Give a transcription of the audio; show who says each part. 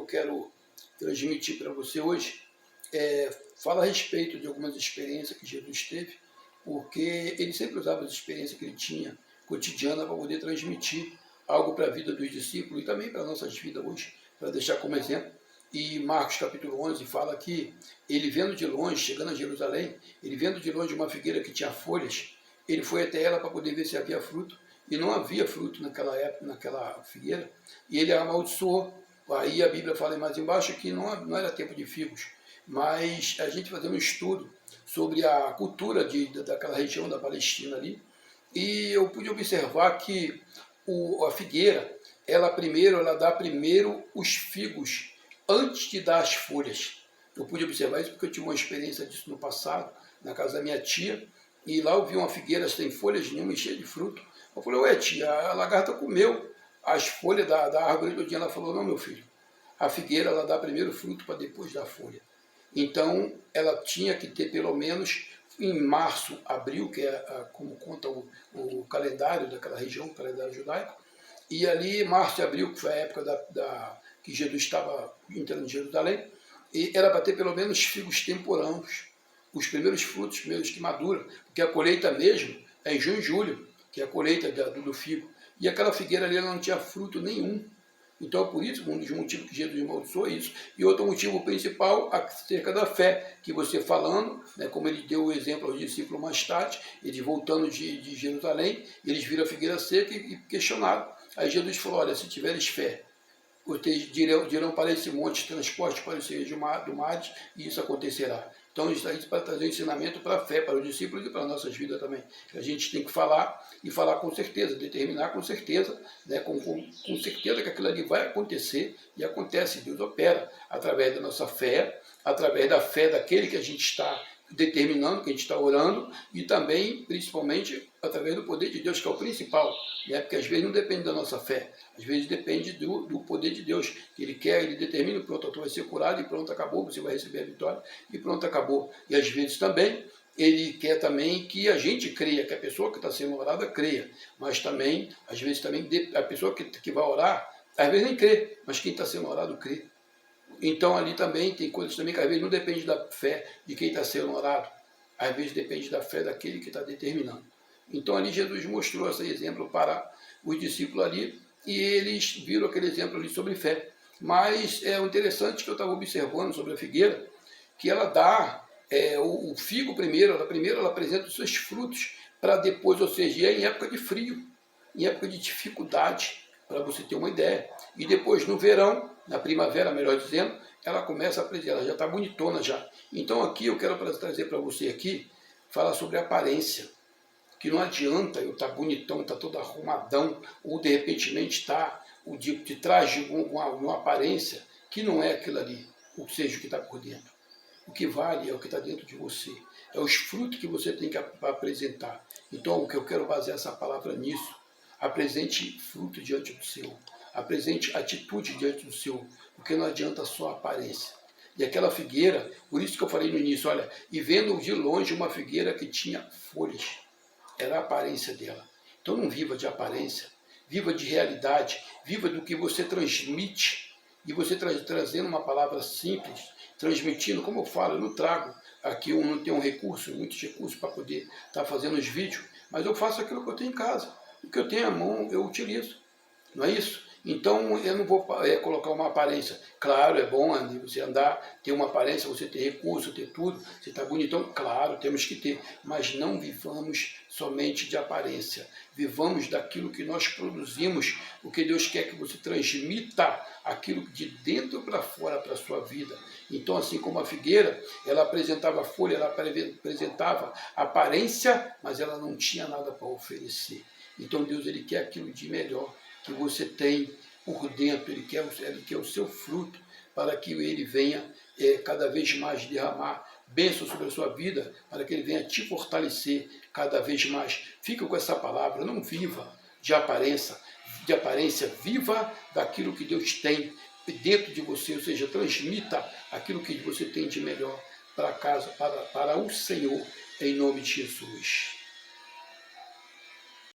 Speaker 1: eu quero transmitir para você hoje fala a respeito de algumas experiências que Jesus teve, porque ele sempre usava as experiências que ele tinha cotidiana para poder transmitir algo para a vida dos discípulos e também para a nossa vida hoje, para deixar como exemplo. E Marcos capítulo 11 fala que ele vendo de longe, chegando a Jerusalém, ele vendo de longe uma figueira que tinha folhas, ele foi até ela para poder ver se havia fruto, e não havia fruto naquela época, naquela figueira, e ele a amaldiçoou. Aí a Bíblia fala mais embaixo que não era tempo de figos, mas a gente fazendo um estudo sobre a cultura daquela região da Palestina ali, e eu pude observar que a figueira, ela dá primeiro os figos antes de dar as folhas. Eu pude observar isso porque eu tive uma experiência disso no passado, na casa da minha tia, e lá eu vi uma figueira sem folhas nenhuma e cheia de fruto. Eu falei, ué tia, a lagarta comeu as folhas da árvore todinha. Ela falou, não meu filho, a figueira ela dá primeiro fruto para depois dar folha. Então ela tinha que ter pelo menos em março, abril, que é como conta o calendário daquela região, o calendário judaico, e ali março e abril, que foi a época que Jesus estava entrando em Jerusalém, e era para ter pelo menos figos temporãos, os primeiros frutos meus que maduram, porque a colheita mesmo é em junho e julho, que é a colheita do figo, e aquela figueira ali ela não tinha fruto nenhum. Então, por isso, um dos motivos que Jesus amaldiçoou isso. E outro motivo principal, acerca da fé, que você falando, né, como ele deu o exemplo aos discípulos mais tarde, eles voltando de Jerusalém, eles viram a figueira seca e questionaram. Aí Jesus falou, olha, se tiveres fé, vocês dirão para esse monte, transporte para o seio do mar, e isso acontecerá. Então, isso aí para trazer ensinamento para a fé, para os discípulos e para as nossas vidas também. A gente tem que falar, e falar com certeza, determinar com certeza, né, com certeza que aquilo ali vai acontecer, e acontece. Deus opera através da nossa fé, através da fé daquele que a gente está determinando, que a gente está orando, e também, principalmente, através do poder de Deus, que é o principal, né? Porque às vezes não depende da nossa fé, às vezes depende do poder de Deus, que Ele quer, Ele determina, pronto, tu vai ser curado e pronto, acabou, você vai receber a vitória e pronto, acabou. E às vezes também, Ele quer também que a gente creia, que a pessoa que está sendo orada creia, mas também, às vezes também, a pessoa que vai orar, às vezes nem crê, mas quem está sendo orado crê. Então ali também tem coisas também que às vezes não depende da fé de quem está sendo orado, às vezes depende da fé daquele que está determinando. Então ali Jesus mostrou esse exemplo para os discípulos ali e eles viram aquele exemplo ali sobre fé. Mas é interessante que eu estava observando sobre a figueira, que ela dá o figo primeiro ela apresenta os seus frutos para depois, ou seja, é em época de frio, em época de dificuldade, para você ter uma ideia. E depois no verão, na primavera, melhor dizendo, ela começa a apresentar, ela já está bonitona já. Então aqui eu quero trazer para você aqui, falar sobre aparência, que não adianta eu estar bonitão, estar todo arrumadão, ou de repente estar de trás de uma aparência que não é aquilo ali, ou seja, o que está por dentro. O que vale é o que está dentro de você, é os frutos que você tem que apresentar. Então o que eu quero basear essa palavra nisso, apresente fruto diante do Senhor, apresente atitude diante do Senhor, porque não adianta só a aparência. E aquela figueira, por isso que eu falei no início, olha, e vendo de longe uma figueira que tinha folhas, era a aparência dela. Então não viva de aparência, viva de realidade, viva do que você transmite, e você trazendo uma palavra simples, transmitindo, como eu falo, eu não trago aqui, eu não tenho muitos recursos para poder estar fazendo os vídeos, mas eu faço aquilo que eu tenho em casa. O que eu tenho à mão, eu utilizo. Não é isso? Então, eu não vou colocar uma aparência. Claro, é bom você andar, ter uma aparência, você ter recurso, ter tudo, você está bonitão. Claro, temos que ter. Mas não vivamos somente de aparência. Vivamos daquilo que nós produzimos, porque Deus quer que você transmita aquilo de dentro para fora para a sua vida. Então, assim como a figueira, ela apresentava folha, ela apresentava aparência, mas ela não tinha nada para oferecer. Então, Deus ele quer aquilo de melhor que você tem por dentro, ele quer o seu fruto, para que ele venha cada vez mais derramar bênção sobre a sua vida, para que ele venha te fortalecer cada vez mais. Fica com essa palavra, não viva de aparência, viva daquilo que Deus tem dentro de você, ou seja, transmita aquilo que você tem de melhor para casa, para o Senhor, em nome de Jesus.